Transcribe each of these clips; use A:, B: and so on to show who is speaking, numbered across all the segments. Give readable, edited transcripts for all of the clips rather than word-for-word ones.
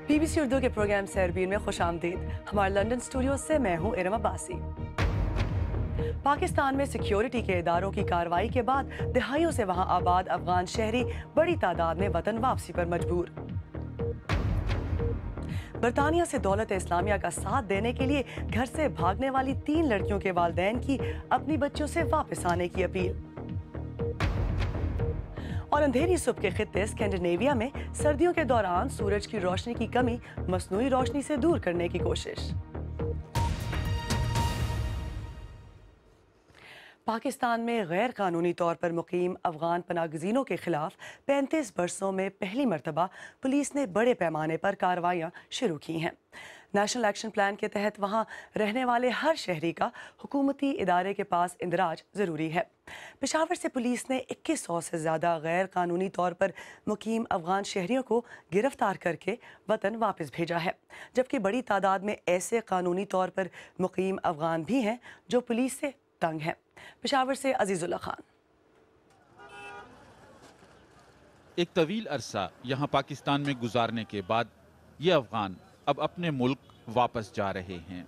A: BBC Urdu के programme सैरबीन में खुश आमदीद। हमारे लंदन स्टूडियो से मैं हूँ इरम अब्बासी। पाकिस्तान में सिक्योरिटी के इदारों की कार्रवाई के बाद दहाइयों से वहाँ आबाद अफगान शहरी बड़ी तादाद में वतन वापसी पर मजबूर। बरतानिया से दौलत इस्लामिया का साथ देने के लिए घर से भागने वाली 3 लड़कियों के वालिदैन की अपनी बच्चों से वापस आने की अपील। और अंधेरी सुबह के खित्ते स्कैंडिनेविया में सर्दियों के दौरान सूरज की रोशनी की कमी मसनूई रोशनी से दूर करने की कोशिश। पाकिस्तान में गैर कानूनी तौर पर मुकीम अफगान पनागज़ीनों के खिलाफ 35 बरसों में पहली मरतबा पुलिस ने बड़े पैमाने पर कार्रवाइयाँ शुरू की हैं। नेशनल एक्शन प्लान के तहत वहाँ रहने वाले हर शहरी का हुकूमती इदारे के पास इंदराज ज़रूरी है। पेशावर से पुलिस ने 2100 से ज़्यादा गैर कानूनी तौर पर मुकीम अफगान शहरियों को गिरफ्तार करके वतन वापस भेजा है, जबकि बड़ी तादाद में ऐसे कानूनी तौर पर मुकीम अफगान भी हैं जो पुलिस से तंग हैं। पेशावर से अजीजुल्लाह खान।
B: एक तवील अरसा यहाँ पाकिस्तान में गुजारने के बाद ये अफगान अब अपने मुल्क वापस जा रहे हैं।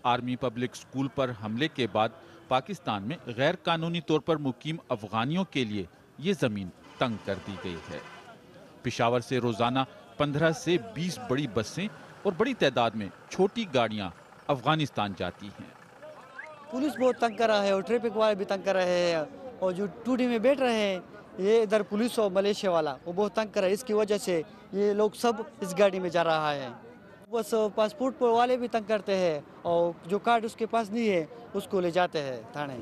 B: आर्मी पब्लिक स्कूल पर हमले के बाद पाकिस्तान में गैर कानूनी तौर पर मुकीम अफगानियों के लिए ये ज़मीन तंग कर दी गई है। पेशावर से रोज़ाना 15 से 20 बड़ी बसें और बड़ी तादाद में छोटी गाड़ियाँ अफगानिस्तान जाती हैं।
C: पुलिस बहुत तंग कर रहा है और ट्रैफिक वाले भी तंग कर रहे हैं, और जो टूटी में बैठ रहे हैं ये इधर पुलिस और मलेशिया वाला वो बहुत तंग कर रहा है। इसकी वजह से ये लोग सब इस गाड़ी में जा रहा है। बस पासपोर्ट पर वाले भी तंग करते हैं और जो कार्ड उसके पास नहीं है उसको ले जाते हैं थाने।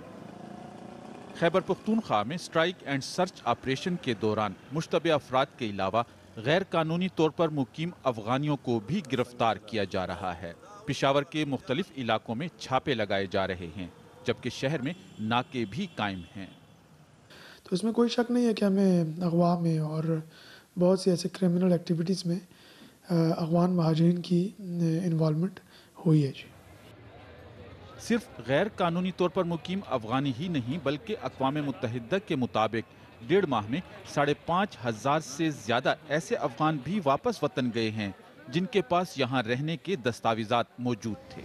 B: खैबर पख्तूनख्वा में स्ट्राइक एंड सर्च ऑपरेशन के दौरान मुश्तबे अफराद के अलावा गैर कानूनी तौर पर मुकीम अफगानियों को भी गिरफ्तार किया जा रहा है। पेशावर के मुख्तलिफ इलाकों में छापे लगाए जा रहे हैं, जबकि शहर में नाके भी कायम हैं।
D: तो इसमें कोई शक नहीं है कि हमें अगवा में और बहुत सी ऐसे क्रिमिनल एक्टिविटीज़ में अफगान महाजिरीन की इन्वॉल्वमेंट हुई है। जी,
B: सिर्फ गैर कानूनी तौर पर मुकीम अफगानी ही नहीं बल्कि अक़वाम मुत्तहिदा के मुताबिक 1.5 माह में 5,500 से ज़्यादा ऐसे अफगान भी वापस वतन गए हैं जिनके पास यहाँ रहने के दस्तावेज़ात मौजूद थे।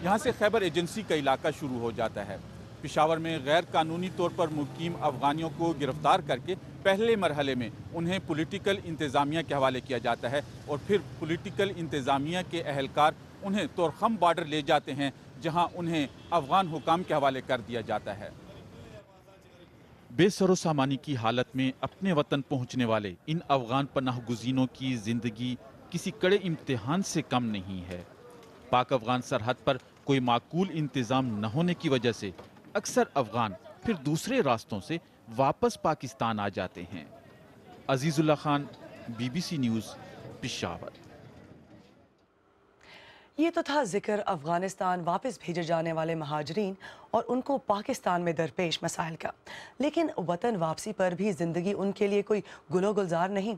B: यहाँ से खैबर एजेंसी का इलाका शुरू हो जाता है। पेशावर में गैर कानूनी तौर पर मुकीम अफगानियों को गिरफ्तार करके पहले मरहले में उन्हें पॉलिटिकल इंतज़ामिया के हवाले किया जाता है और फिर पॉलिटिकल इंतज़ामिया के अहलकार उन्हें तोरखम बॉर्डर ले जाते हैं, जहाँ उन्हें अफगान हुकाम के हवाले कर दिया जाता है। बेसरो सामानी की हालत में अपने वतन पहुँचने वाले इन अफगान पनाह गुज़ीनों की ज़िंदगी किसी कड़े इम्तिहान से कम नहीं है। पाक अफगान सरहद पर कोई माकूल इंतज़ाम न होने की वजह से अक्सर अफगान फिर दूसरे रास्तों से वापस पाकिस्तान आ जाते हैं। Azizullah Khan, BBC news, Peshawar.
A: ये तो था जिक्र अफगानिस्तान वापस भेजे जाने वाले महाजरीन और उनको पाकिस्तान में दरपेश मसाइल का, लेकिन वतन वापसी पर भी ज़िंदगी उनके लिए कोई गुलो गुलजार नहीं।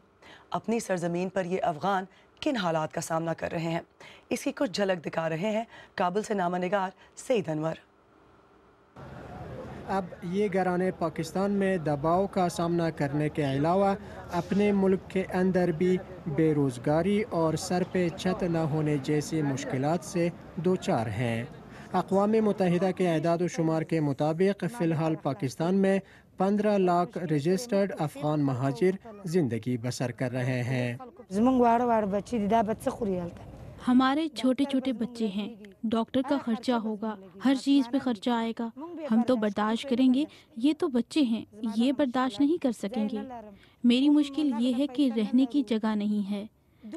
A: अपनी सरजमीन पर ये अफगान किन हालात का सामना कर रहे हैं, इसकी कुछ झलक दिखा रहे हैं काबुल से नामा निगार सईद अनवर।
E: अब ये घराने पाकिस्तान में दबाव का सामना करने के अलावा अपने मुल्क के अंदर भी बेरोज़गारी और सर पे छत न होने जैसी मुश्किलात से दो चार हैं। अक़वाम मुत्तहिदा के अहदाद व शुमार के मुताबिक फ़िलहाल पाकिस्तान में 15 लाख रजिस्टर्ड अफ़गान महाजिर ज़िंदगी बसर कर रहे हैं।
F: हमारे छोटे छोटे बच्चे हैं, डॉक्टर का खर्चा होगा, हर चीज़ पे खर्चा आएगा। हम तो बर्दाश्त करेंगे, ये तो बच्चे हैं, ये बर्दाश्त नहीं कर सकेंगे। मेरी मुश्किल ये है कि रहने की जगह नहीं है,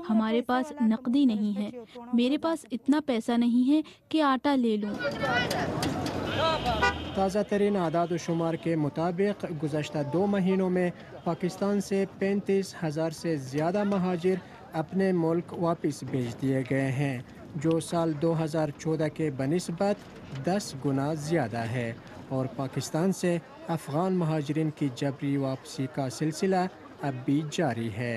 F: हमारे पास नकदी नहीं है, मेरे पास इतना पैसा नहीं है कि आटा ले लूं।
E: ताज़ा तरीन आदाद शुमार के मुताबिक गुज़श्ता 2 महीनों में पाकिस्तान से 35,000 से ज़्यादा महाजिर अपने मुल्क वापस भेज दिए गए हैं, जो साल 2014 के बनिस्बत 10 गुना ज़्यादा है। और पाकिस्तान से अफ़गान महाजिरीन की जबरी वापसी का सिलसिला अब भी जारी है।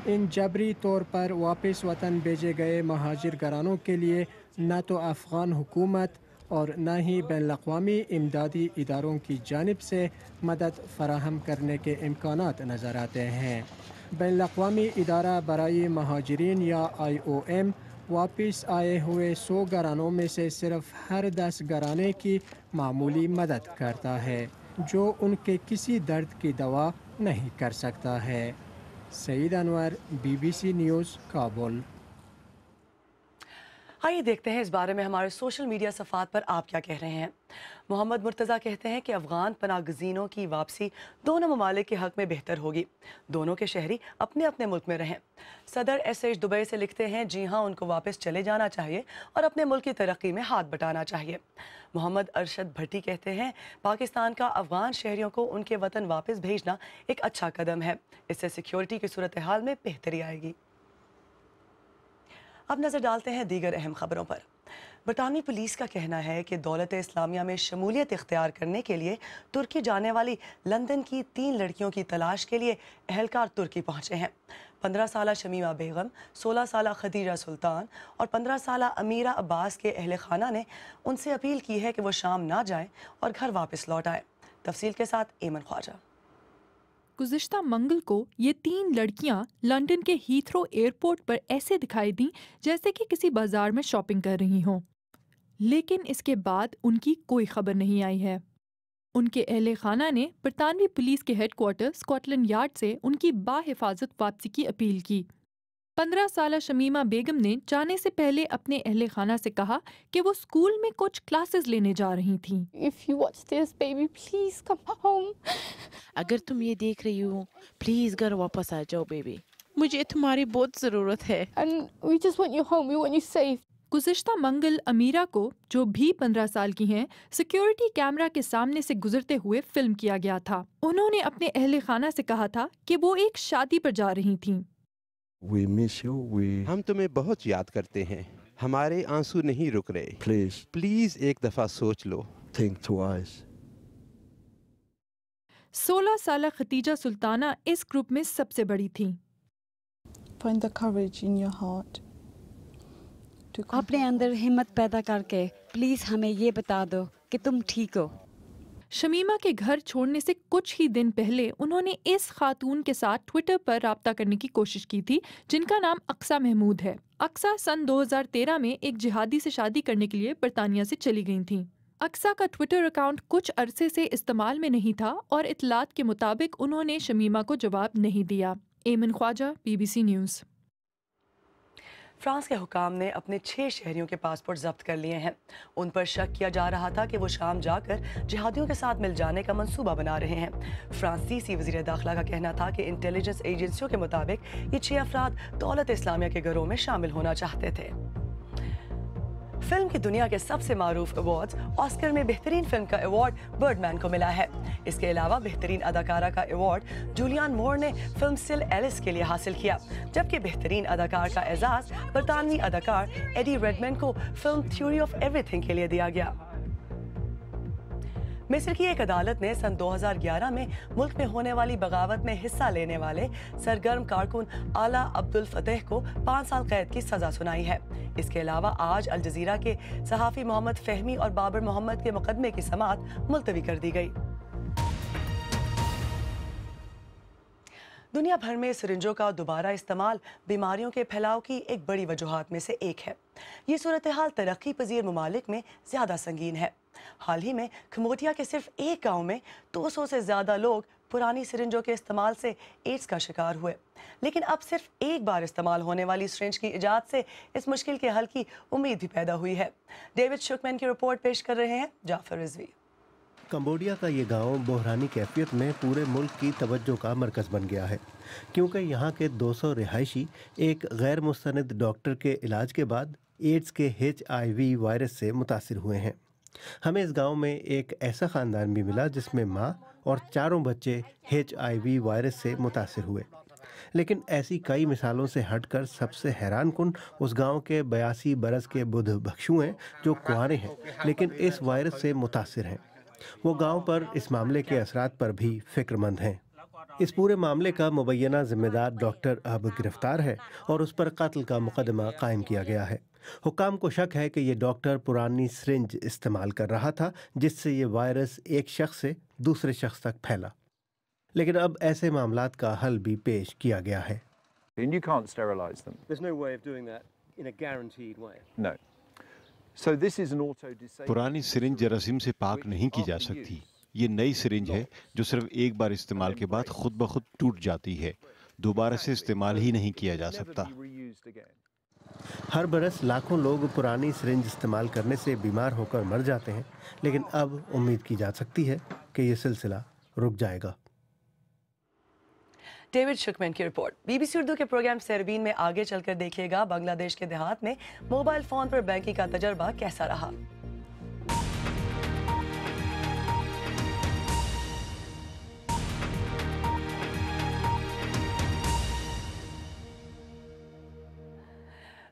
E: इन जबरी तौर पर वापस वतन भेजे गए महाजिर घरानों के लिए न तो अफ़गान हुकूमत और न ही बैनुल-अक़वामी इमदादी इदारों की जानिब से मदद फराहम करने के इम्कानात नज़र आते हैं। बैनुल-अक़वामी इदारा बराए महाजिरीन या IOM वापस आए हुए 100 घरानों में से सिर्फ हर 10 घराने की मामूली मदद करता है, जो उनके किसी दर्द की दवा नहीं कर सकता है। Saeed Anwar, BBC news, Kabul.
A: आइए देखते हैं इस बारे में हमारे सोशल मीडिया सफ़ात पर आप क्या कह रहे हैं। मोहम्मद मुर्तज़ा कहते हैं कि अफ़गान पनागज़ीनों की वापसी दोनों ममालिक के हक़ में बेहतर होगी। दोनों के शहरी अपने अपने मुल्क में रहें। सदर SH दुबई से लिखते हैं, जी हाँ, उनको वापस चले जाना चाहिए और अपने मुल्क की तरक्की में हाथ बटाना चाहिए। मोहम्मद अरशद भट्टी कहते हैं, पाकिस्तान का अफ़गान शहरियों को उनके वतन वापस भेजना एक अच्छा कदम है। इससे सिक्योरिटी की सूरत हाल में बेहतरी आएगी। अब नज़र डालते हैं दीगर अहम खबरों पर। बरतानवी पुलिस का कहना है कि दौलत इस्लामिया में शमूलियत इख्तियार करने के लिए तुर्की जाने वाली लंदन की 3 लड़कियों की तलाश के लिए एहलकार तुर्की पहुंचे हैं। 15 साला शमीमा बेगम, 16 साला खदीजा सुल्तान और 15 साला अमीरा अब्बास के अहले खाना ने उनसे अपील की है कि वो शाम ना जाएं और घर वापस लौट आएं। तफसील के साथ एमन ख्वाजा।
G: गुज़िश्ता मंगल को ये 3 लड़कियां लंदन के हीथ्रो एयरपोर्ट पर ऐसे दिखाई दी जैसे कि किसी बाजार में शॉपिंग कर रही हों, लेकिन इसके बाद उनकी कोई खबर नहीं आई है। उनके अहले खाना ने बरतानवी पुलिस के हेडक्वार्टर स्कॉटलैंड यार्ड से उनकी बाहिफाजत वापसी की अपील की। 15 साला शमीमा बेगम ने जाने से पहले अपने अहले खाना से कहा कि वो स्कूल में कुछ क्लासेस लेने जा रही थीं।
H: If you watch this, baby, please come home.
I: अगर तुम ये देख रही हो, प्लीज घर वापस आ जाओ बेबी, मुझे तुम्हारी बहुत ज़रूरत है।
H: And we just want you home. We want you safe.
G: गुज़िश्ता मंगल अमीरा को, जो भी 15 साल की हैं, सिक्योरिटी कैमरा के सामने से गुजरते हुए फिल्म किया गया था। उन्होंने अपने अहले खाना से कहा था कि वो एक शादी पर जा रही थीं।
J: हम तुम्हें बहुत याद करते हैं। हमारे आंसू नहीं रुक रहे। प्लीज एक दफा सोच लो।
G: 16 साला खतीजा सुल्ताना इस ग्रुप में सबसे बड़ी थी।
H: Find the courage in your heart.
K: अपने अंदर हिम्मत पैदा करके प्लीज हमें ये बता दो कि तुम ठीक हो।
G: शमीमा के घर छोड़ने से कुछ ही दिन पहले उन्होंने इस खातून के साथ ट्विटर पर राब्ता करने की कोशिश की थी, जिनका नाम अक्सा महमूद है। अक्सा सन 2013 में एक जिहादी से शादी करने के लिए बरतानिया से चली गई थीं। अक्सा का ट्विटर अकाउंट कुछ अरसे से इस्तेमाल में नहीं था और इतलात के मुताबिक उन्होंने शमीमा को जवाब नहीं दिया। एमन ख्वाजा, BBC न्यूज़।
A: फ्रांस के हुकाम ने अपने 6 शहरियों के पासपोर्ट जब्त कर लिए हैं। उन पर शक किया जा रहा था कि वो शाम जाकर जिहादियों के साथ मिल जाने का मंसूबा बना रहे हैं। फ्रांसीसी वज़ीर दाखिला का कहना था कि इंटेलिजेंस एजेंसियों के मुताबिक ये 6 अफराद दौलत इस्लामिया के घरों में शामिल होना चाहते थे। फिल्म की दुनिया के सबसे मारूफ अवार्ड्स ऑस्कर में बेहतरीन फिल्म का अवार्ड बर्डमैन को मिला है। इसके अलावा बेहतरीन अदाकारा का अवार्ड जूलियान मोर ने फिल्म सिल एलिस के लिए हासिल किया, जबकि बेहतरीन अदाकार का एजाज बरतानवी अदाकार एडी रेडमैन को फिल्म थ्योरी ऑफ एवरीथिंग के लिए दिया गया। मिस्र की एक अदालत ने सन 2011 में मुल्क में होने वाली बगावत में हिस्सा लेने वाले सरगर्म कारकुन आला अब्दुल फतेह को 5 साल कैद की सजा सुनाई है। इसके अलावा आज अल जजीरा के सहाफ़ी मोहम्मद फहमी और बाबर मोहम्मद के मुकदमे की समाअत मुलतवी कर दी गई। दुनिया भर में सिरिंजों का दोबारा इस्तेमाल बीमारियों के फैलाव की एक बड़ी वजूहात में से एक है। ये सूरत हाल तरक्की पजीर ममालिक में ज़्यादा संगीन है। हाल ही में खमोटिया के सिर्फ एक गांव में 200 से ज़्यादा लोग पुरानी सिरिंजों के इस्तेमाल से एड्स का शिकार हुए, लेकिन अब सिर्फ एक बार इस्तेमाल होने वाली सिरिंज की इजाद से इस मुश्किल के हल की उम्मीद भी पैदा हुई है। डेविड शुकमैन की रिपोर्ट पेश कर रहे हैं जाफर रिजवी।
L: कंबोडिया का ये गांव बहरानी कैफियत में पूरे मुल्क की तवज्जो का मरकज़ बन गया है, क्योंकि यहाँ के 200 रिहायशी एक गैर मुस्तनिद डॉक्टर के इलाज के बाद एड्स के HIV वायरस से मुतासिर हुए हैं। हमें इस गांव में एक ऐसा ख़ानदान भी मिला जिसमें माँ और 4 बच्चे HIV वायरस से मुतासिर हुए। लेकिन ऐसी कई मिसालों से हटकर सबसे हैरान कुन उस गांव के 82 बरस के बुद्ध भिक्षु हैं जो कुंवारे हैं लेकिन इस वायरस से मुतासिर हैं। वो गांव पर इस मामले के असरात पर भी फिक्रमंद हैं। इस पूरे मामले का मुबैना जिम्मेदार डॉक्टर अब गिरफ्तार है और उस पर कत्ल का मुकदमा कायम किया गया है। हुक्काम को शक है कि ये डॉक्टर पुरानी सिरिंज इस्तेमाल कर रहा था जिससे ये वायरस एक शख्स से दूसरे शख्स तक फैला, लेकिन अब ऐसे मामलात का हल भी पेश किया गया है।
M: And you can't sterilize them.
N: There's no way of doing that in a guaranteed way.
M: No. So this is an auto-disabling.
O: पुरानी सिरिंज जरासीम से पाक नहीं की जा सकती। ये नई सिरिंज है जो सिर्फ एक बार इस्तेमाल के बाद खुद ब खुद टूट जाती है, दोबारा से इस्तेमाल ही नहीं किया जा सकता।
L: हर बरस लाखों लोग पुरानी सिरिंज इस्तेमाल करने से बीमार होकर मर जाते हैं, लेकिन अब उम्मीद की जा सकती है कि ये सिलसिला रुक जाएगा।
A: डेविड शुकमैन की रिपोर्ट। बीबीसी उर्दू के प्रोग्राम सरबीन में आगे चलकर देखिएगा बांग्लादेश के देहात में मोबाइल फोन पर बैंकिंग का तजर्बा कैसा रहा।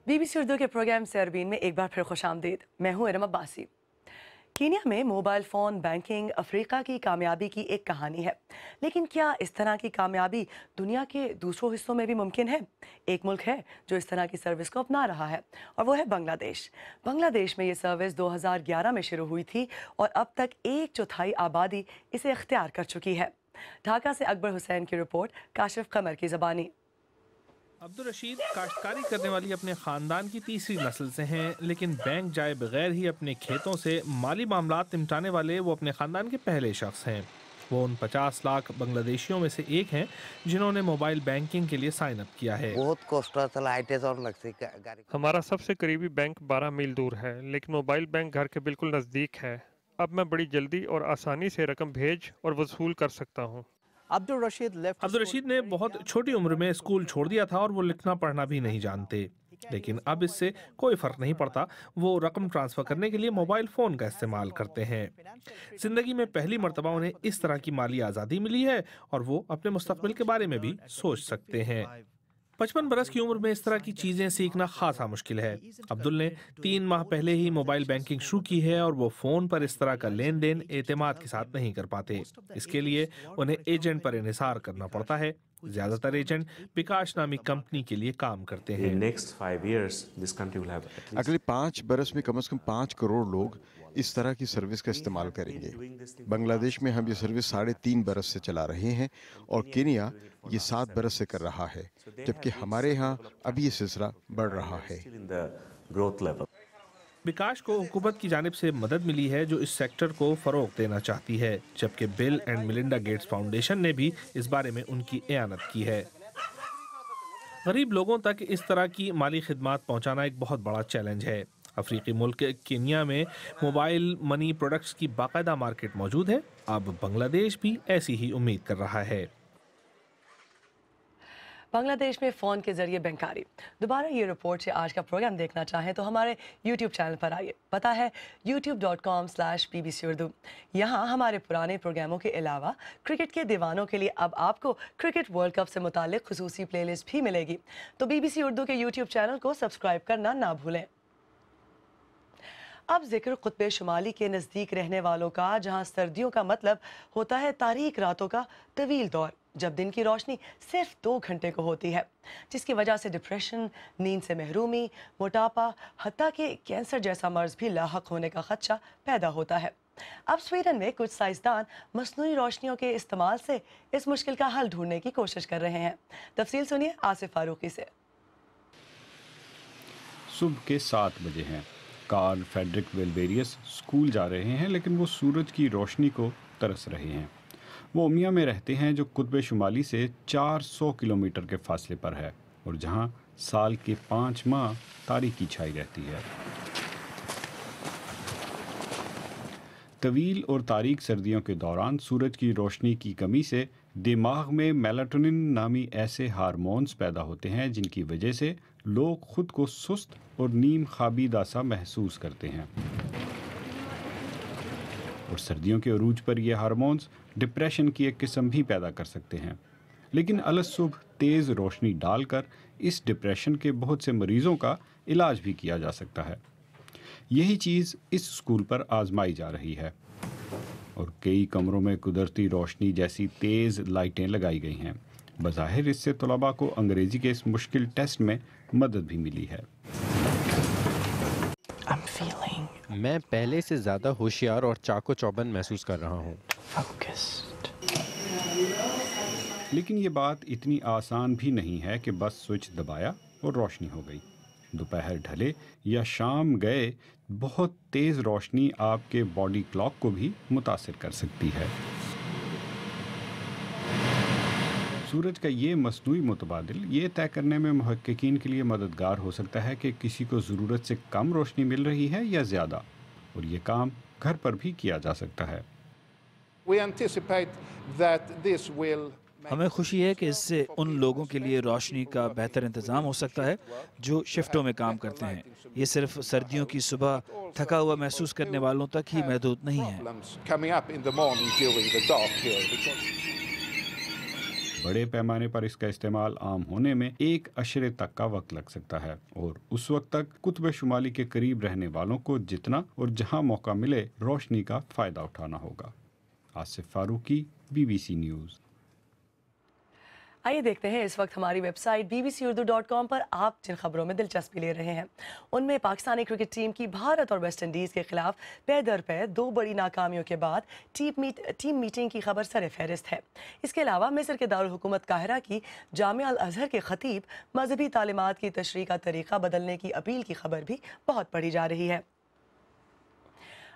A: बीबीसी उर्दू के प्रोग्राम सरबीन में एक बार फिर खुशामदीद। मैं हूं इरम अब्बासी। कीनिया में मोबाइल फ़ोन बैंकिंग अफ्रीका की कामयाबी की एक कहानी है, लेकिन क्या इस तरह की कामयाबी दुनिया के दूसरों हिस्सों में भी मुमकिन है? एक मुल्क है जो इस तरह की सर्विस को अपना रहा है और वो है बांग्लादेश। बांग्लादेश में ये सर्विस 2011 में शुरू हुई थी और अब तक 1/4 आबादी इसे इख्तियार कर चुकी है। ढाका से अकबर हुसैन की रिपोर्ट, काशिफ कमर की ज़बानी।
P: अब्दुल रशीद काश्तकारी करने वाली अपने ख़ानदान की तीसरी नस्ल से हैं, लेकिन बैंक जाए बगैर ही अपने खेतों से माली मामलात निपटाने वाले वो अपने ख़ानदान के पहले शख्स हैं। वो उन 50 लाख बांग्लादेशियों में से एक हैं जिन्होंने मोबाइल बैंकिंग के लिए साइन अप किया है।
Q: हमारा सबसे करीबी बैंक 12 मील दूर है, लेकिन मोबाइल बैंक घर के बिल्कुल नज़दीक है। अब मैं बड़ी जल्दी और आसानी से रकम भेज और वसूल कर सकता हूँ।
P: अब्दुल रशीद ने बहुत छोटी उम्र में स्कूल छोड़ दिया था और वो लिखना पढ़ना भी नहीं जानते, लेकिन अब इससे कोई फर्क नहीं पड़ता। वो रकम ट्रांसफर करने के लिए मोबाइल फ़ोन का इस्तेमाल करते हैं। ज़िंदगी में पहली मर्तबा उन्हें इस तरह की माली आज़ादी मिली है और वो अपने मुस्तकबिल के बारे में भी सोच सकते हैं। 55 बरस की उम्र में इस तरह की चीज़ें सीखना खासा मुश्किल है। अब्दुल ने 3 माह पहले ही मोबाइल बैंकिंग शुरू की है और वो फ़ोन पर इस तरह का लेन देन एतमाद के साथ नहीं कर पाते। इसके लिए उन्हें एजेंट पर इन्हिसार करना पड़ता है। ज़्यादातर एजेंट विकास नामी कंपनी के लिए काम करते हैं।
O: अगले 5 बरस में कम से कम 5 करोड़ लोग इस तरह की सर्विस का इस्तेमाल करेंगे। बांग्लादेश में हम ये सर्विस 3.5 बरस से चला रहे हैं और केनिया ये 7 बरस से कर रहा है, जबकि हमारे यहाँ अभी ये सिलसिला बढ़ रहा है।
P: विकास को हुकूमत की जानिब से मदद मिली है जो इस सेक्टर को फ़रोग देना चाहती है, जबकि bill and Melinda Gates foundation ने भी इस बारे में उनकी एआनत की है। गरीब लोगों तक इस तरह की माली खिदमात पहुँचाना एक बहुत बड़ा चैलेंज है। अफ्रीकी मुल्क केनिया में मोबाइल मनी प्रोडक्ट्स की बाकायदा मार्केट मौजूद है। अब बांग्लादेश भी ऐसी ही उम्मीद कर रहा है।
A: बांग्लादेश में फ़ोन के जरिए बैंकारी। दोबारा ये रिपोर्ट से आज का प्रोग्राम देखना चाहें तो हमारे YouTube चैनल पर आइए। पता है youtube.com/BBC उर्दू। यहाँ हमारे पुराने प्रोग्रामों के अलावा क्रिकेट के दीवानों के लिए अब आपको क्रिकेट वर्ल्ड कप से मुतालिक खुसूसी प्लेलिस्ट भी मिलेगी, तो BBC उर्दू के YouTube चैनल को सब्सक्राइब करना ना भूलें। अब जिक्र कुतुब शुमाली के नज़दीक रहने वालों का, जहाँ सर्दियों का मतलब होता है तारीक रातों का तवील दौर, जब दिन की रोशनी सिर्फ 2 घंटे को होती है, जिसकी वजह से डिप्रेशन, नींद से महरूमी, मोटापा, हत्ता कि कैंसर जैसा मर्ज भी लाहक होने का खदशा पैदा होता है। अब स्वीडन में कुछ साइंसदान मसनूई रोशनियों के इस्तेमाल से इस मुश्किल का हल ढूंढने की कोशिश कर रहे हैं। तफसील सुनिए आसिफ फारूकी से।
R: सुबह के 7 बजे हैं। कार्ल फेडरिक वेलवेरियस स्कूल जा रहे हैं, लेकिन वो सूरज की रोशनी को तरस रहे हैं। वो उमिया में रहते हैं जो कुतुब शुमाली से 400 किलोमीटर के फासले पर है और जहां साल के 5 माह तारीकी छाई रहती है। तवील और तारीक सर्दियों के दौरान सूरज की रोशनी की कमी से दिमाग में मेलाटोनिन नामी ऐसे हार्मोन्स पैदा होते हैं जिनकी वजह से लोग खुद को सुस्त और नीम ख्वाबीदा सा महसूस करते हैं। और सर्दियों के अरूज पर ये हार्मोन्स डिप्रेशन की एक किस्म भी पैदा कर सकते हैं। लेकिन अलसुबह तेज़ रोशनी डालकर इस डिप्रेशन के बहुत से मरीज़ों का इलाज भी किया जा सकता है। यही चीज़ इस स्कूल पर आजमाई जा रही है और कई कमरों में कुदरती रोशनी जैसी तेज़ लाइटें लगाई गई हैं। बज़ाहिर इससे तलबा को अंग्रेज़ी के इस मुश्किल टेस्ट में मदद भी मिली है।
J: میں پہلے سے زیادہ ہوشیار اور چاق و چوبند محسوس کر رہا ہوں۔
R: لیکن یہ بات اتنی آسان بھی نہیں ہے کہ بس سوئچ دبایا اور روشنی ہو گئی۔ دوپہر ڈھلے یا شام گئے، بہت تیز روشنی آپ کے باڈی کلاک کو بھی متاثر کر سکتی ہے۔ سورج کا یہ مصنوعی متبادل یہ طے کرنے میں محققین کے لیے مددگار ہو سکتا ہے کہ کسی کو ضرورت سے کم روشنی مل رہی ہے یا زیادہ، اور یہ کام گھر پر بھی کیا جا سکتا ہے۔
S: ہمیں خوشی ہے کہ اس سے ان لوگوں کے لیے روشنی کا بہتر انتظام ہو سکتا ہے جو شفٹوں میں کام کرتے ہیں۔ یہ صرف سردیوں کی صبح تھکا ہوا محسوس کرنے والوں تک ہی محدود نہیں ہے۔
R: بڑے پیمانے پر اس کا استعمال عام ہونے میں 1 عشرے تک کا وقت لگ سکتا ہے، اور اس وقت تک قطب شمالی کے قریب رہنے والوں کو جتنا اور جہاں موقع ملے روشنی کا فائدہ اٹھانا ہوگا۔ Asif Farooqi, BBC news.
A: آئیے دیکھتے ہیں اس وقت ہماری ویب سائٹ bbcurdu.com پر آپ جن خبروں میں دلچسپی لے رہے ہیں ان میں پاکستانی کرکٹ ٹیم کی بھارت اور ویسٹ انڈیز کے خلاف پے در پے 2 بڑی ناکامیوں کے بعد ٹیم میٹنگ کی خبر سر فہرست ہے۔ اس کے علاوہ مصر کے دارالحکومت قاہرہ کی جامعہ الازہر کے خطیب مذہبی تعلیمات کی تشریح کا طریقہ بدلنے کی اپیل کی خبر بھی بہت پڑھی جا رہی ہے۔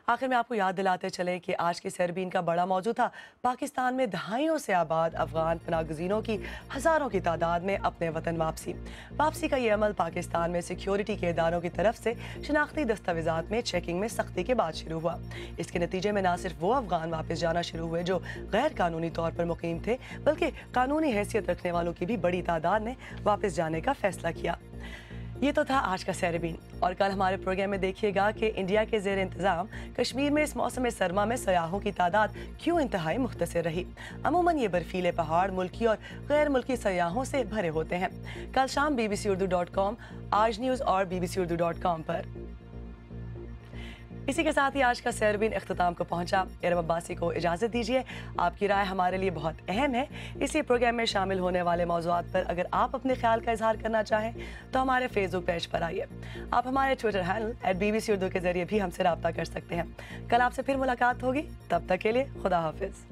A: آخر میں آپ کو یاد دلاتے چلیں کہ آج کے سیربین کا بڑا موضوع تھا پاکستان میں دہائیوں سے آباد افغان پناہ گزینوں کی ہزاروں کی تعداد میں اپنے وطن واپسی کا یہ عمل پاکستان میں سیکیورٹی کے اداروں کی طرف سے شناختی دستاویزات میں چیکنگ میں سختی کے بعد شروع ہوا۔ اس کے نتیجے میں نہ صرف وہ افغان واپس جانا شروع ہوئے جو غیر قانونی طور پر مقیم تھے، بلکہ قانونی حیثیت رکھنے والوں کی بھی بڑی تعداد نے واپس جانے کا فیصلہ کیا۔ یہ تو تھا آج کا سیربین، اور کل ہمارے پروگرام میں دیکھیے گا کہ انڈیا کے زیر انتظام کشمیر میں اس موسم سرما میں سیاحوں کی تعداد کیوں انتہائی مختصر رہی۔ عموماً یہ برفیلے پہاڑ ملکی اور غیر ملکی سیاحوں سے بھرے ہوتے ہیں۔ کل شام bbcurdu.com، آج نیوز اور bbcurdu.com پر۔ اسی کے ساتھ ہی آج کا سیربین اختتام کو پہنچا۔ ارم عباسی کو اجازت دیجیے۔ آپ کی رائے ہمارے لیے بہت اہم ہے، اسی پروگرام میں شامل ہونے والے موضوعات پر اگر آپ اپنے خیال کا اظہار کرنا چاہیں تو ہمارے فیس بک پیج پر آئیے۔ آپ ہمارے ٹویٹر ہینڈل @bbc urdu کے ذریعے بھی ہم سے رابطہ کر سکتے ہیں۔ کل آپ سے پھر ملاقات ہوگی، تب تک کے لیے خدا حافظ۔